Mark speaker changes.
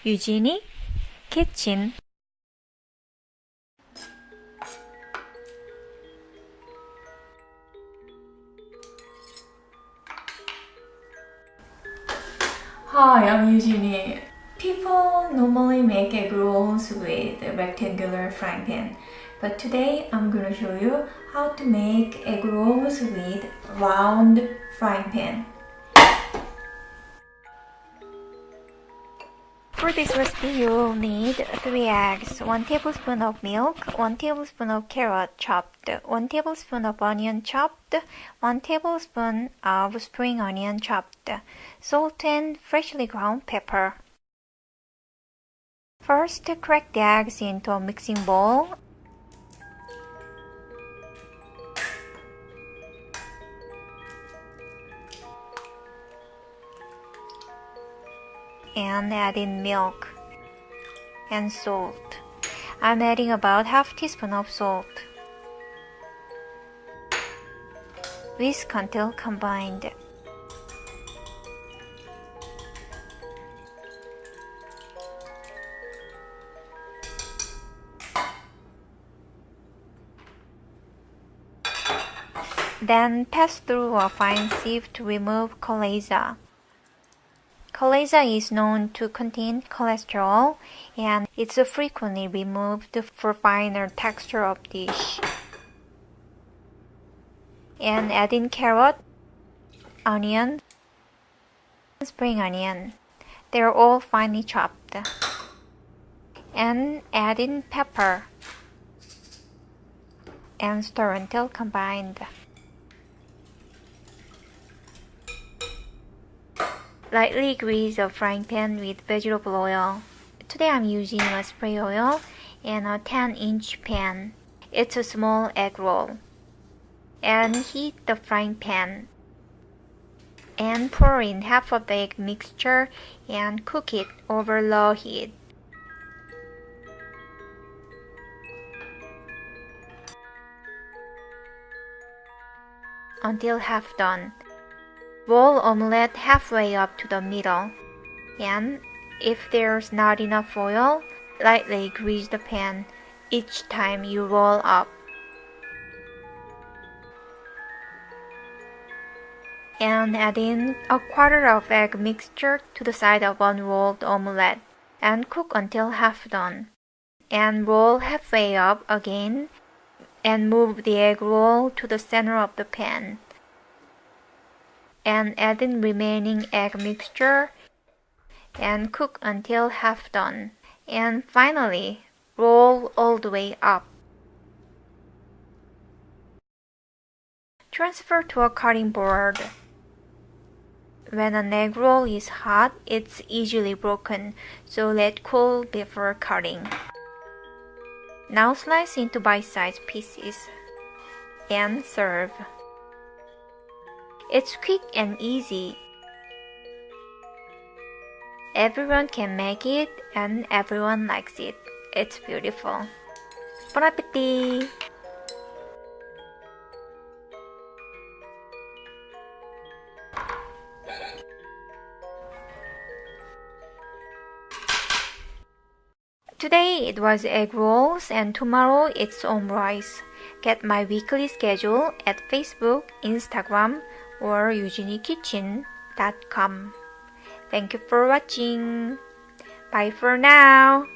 Speaker 1: Eugenie Kitchen.
Speaker 2: Hi, I'm Eugenie. People normally make egg rolls with a rectangular frying pan, but today I'm gonna show you how to make egg rolls with round frying pan.
Speaker 1: For this recipe, you'll need 3 eggs, 1 tablespoon of milk, 1 tablespoon of carrot chopped, 1 tablespoon of onion chopped, 1 tablespoon of spring onion chopped, salt and freshly ground pepper. First, crack the eggs into a mixing bowl. And add in milk and salt. I'm adding about half teaspoon of salt. Whisk until combined. Then pass through a fine sieve to remove colza. Colza is known to contain cholesterol, and it's frequently removed for finer texture of dish. And add in carrot, onion, spring onion. They're all finely chopped. And add in pepper and stir until combined. Lightly grease a frying pan with vegetable oil. Today I'm using a spray oil and a 10-inch pan. It's a small egg roll. And heat the frying pan. And pour in half of the egg mixture and cook it over low heat. Until half done. Roll omelette halfway up to the middle, and if there's not enough oil, lightly grease the pan each time you roll up. And add in a quarter of egg mixture to the side of unrolled omelette, and cook until half done. And roll halfway up again, and move the egg roll to the center of the pan. And add in remaining egg mixture and cook until half done. And finally, roll all the way up. Transfer to a cutting board. When an egg roll is hot, it's easily broken, so let cool before cutting. Now slice into bite-sized pieces and serve. It's quick and easy. Everyone can make it and everyone likes it. It's beautiful. Bon appétit! Today it was egg rolls and tomorrow it's omurice. Get my weekly schedule at Facebook, Instagram, or eugeniekitchen.com. Thank you for watching. Bye for now.